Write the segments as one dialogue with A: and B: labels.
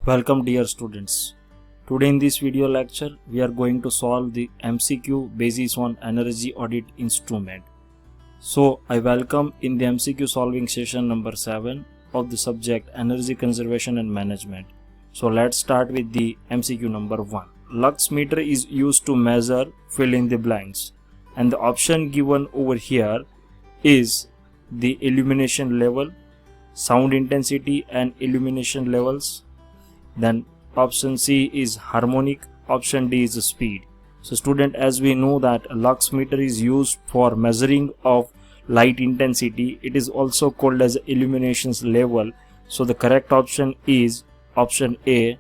A: Welcome dear students. Today in this video lecture we are going to solve the MCQ basis on energy audit instrument. So I welcome in the MCQ solving session number 7 of the subject energy conservation and management. So let's start with the MCQ number 1. Lux meter is used to measure fill in the blanks, and the option given over here is the illumination level, sound intensity and illumination levels. Then option C is harmonic, option D is speed. So student, as we know that lux meter is used for measuring of light intensity, it is also called as illumination level. So the correct option is option A,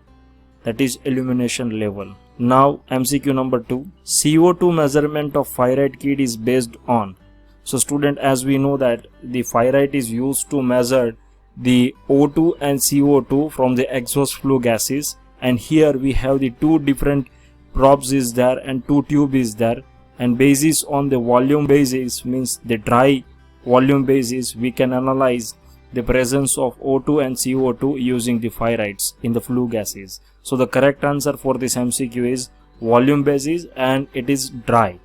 A: that is illumination level. Now MCQ number 2, CO2 measurement of fire-rate kit is based on. So student, as we know that the fire-rate is used to measure the O2 and CO2 from the exhaust flue gases, and here we have the two different probes is there and two tube is there, and basis on the volume basis, means the dry volume basis, we can analyze the presence of O2 and CO2 using the fire-rates in the flue gases. So the correct answer for this MCQ is volume basis, and it is dry,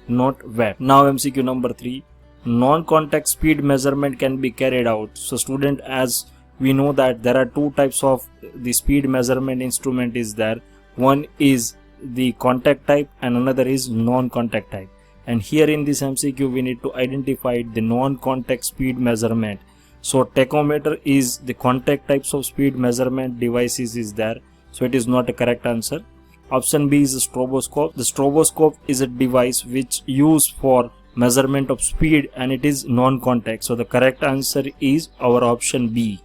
A: not wet. Now MCQ number 3, non-contact speed measurement can be carried out. So student, as we know that there are two types of the speed measurement instrument is there. One is the contact type and another is non-contact type, and here in this MCQ we need to identify the non-contact speed measurement. So tachometer is the contact types of speed measurement devices is there, so it is not a correct answer. Option B is the stroboscope. The stroboscope is a device which used for measurement of speed and it is non-contact, so the correct answer is our option B.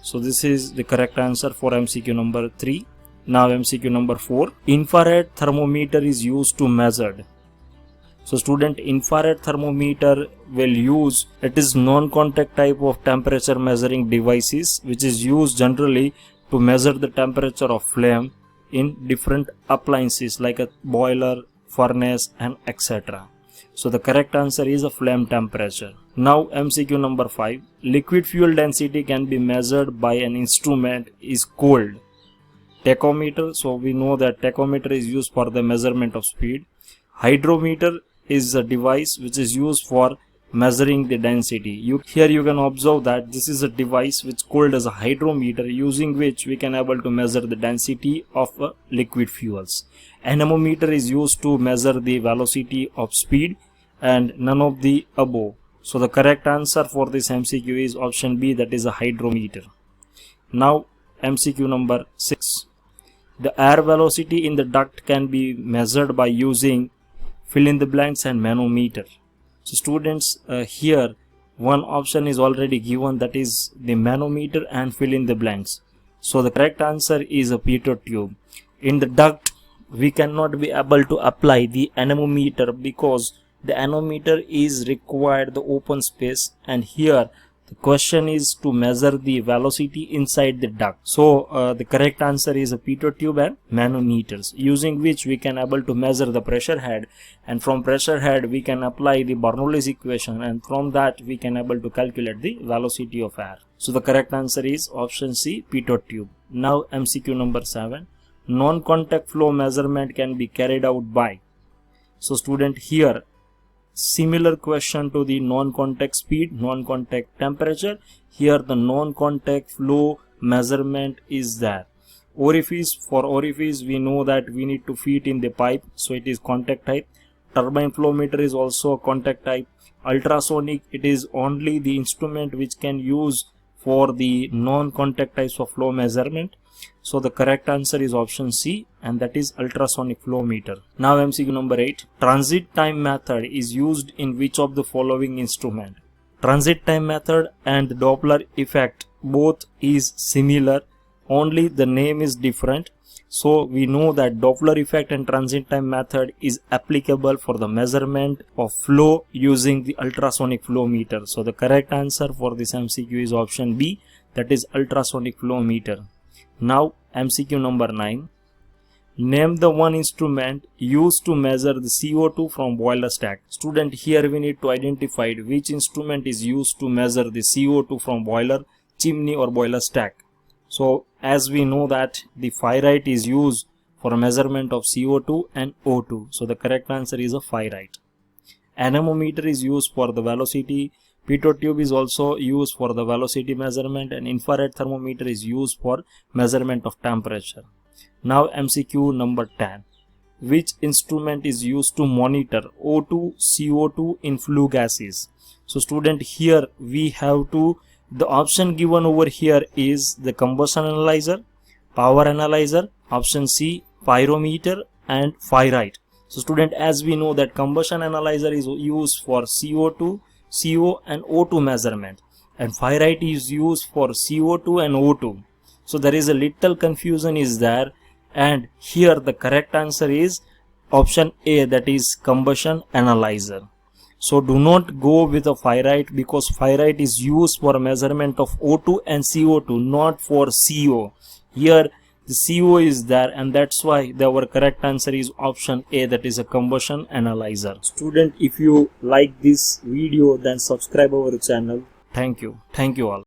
A: So this is the correct answer for MCQ number 3. Now MCQ number 4, infrared thermometer is used to measure. So student, infrared thermometer will use, it is non-contact type of temperature measuring devices which is used generally to measure the temperature of flame in different appliances like a boiler, furnace and etc. So the correct answer is a flame temperature. Now MCQ number 5, liquid fuel density can be measured by an instrument is called tachometer. So we know that tachometer is used for the measurement of speed. Hydrometer is a device which is used for measuring the density. Here you can observe that this is a device which called as a hydrometer, using which we can able to measure the density of liquid fuels. Anemometer is used to measure the velocity of speed, and none of the above. So the correct answer for this MCQ is option B, that is a hydrometer. Now MCQ number 6, the air velocity in the duct can be measured by using fill in the blanks and manometer. So students, here one option is already given, that is the manometer and fill in the blanks. So the correct answer is a pitot tube. In the duct we cannot be able to apply the anemometer because the anemometer is required the open space, and here the question is to measure the velocity inside the duct. So the correct answer is a pitot tube and manometers, using which we can able to measure the pressure head, and from pressure head we can apply the Bernoulli's equation, and from that we can able to calculate the velocity of air. So the correct answer is option C, pitot tube. Now MCQ number 7, non-contact flow measurement can be carried out by. So student, here similar question to the non-contact speed, non-contact temperature. Here the non-contact flow measurement is there. Orifice, for orifice we know that we need to feed in the pipe, so it is contact type. Turbine flow meter is also a contact type. Ultrasonic, it is only the instrument which can use for the non-contact types of flow measurement. So the correct answer is option C, and that is ultrasonic flow meter. Now MCQ number 8, transit time method is used in which of the following instrument? Transit time method and the Doppler effect both is similar, only the name is different. So we know that Doppler effect and transit time method is applicable for the measurement of flow using the ultrasonic flow meter. So the correct answer for this MCQ is option B, that is ultrasonic flow meter. Now MCQ number 9, name the one instrument used to measure the CO2 from boiler stack. Student, here we need to identify which instrument is used to measure the CO2 from boiler, chimney or boiler stack. So as we know that the pyrite is used for measurement of CO2 and O2. So the correct answer is a pyrite. Anemometer is used for the velocity. Pitot tube is also used for the velocity measurement, and infrared thermometer is used for measurement of temperature. Now MCQ number 10. Which instrument is used to monitor O2, CO2 in flue gases? So student, here we have to, the option given over here is the combustion analyzer, power analyzer, option C, pyrometer and pyrite. So student, as we know that combustion analyzer is used for CO2, CO and O2 measurement, and pyrite is used for CO2 and O2. So there is a little confusion is there, and here the correct answer is option A, that is combustion analyzer. So do not go with a pyrite, because pyrite is used for measurement of O2 and CO2, not for CO. Here the CO is there, and that's why our correct answer is option A, that is a combustion analyzer. Student, if you like this video, then subscribe our channel. Thank you all.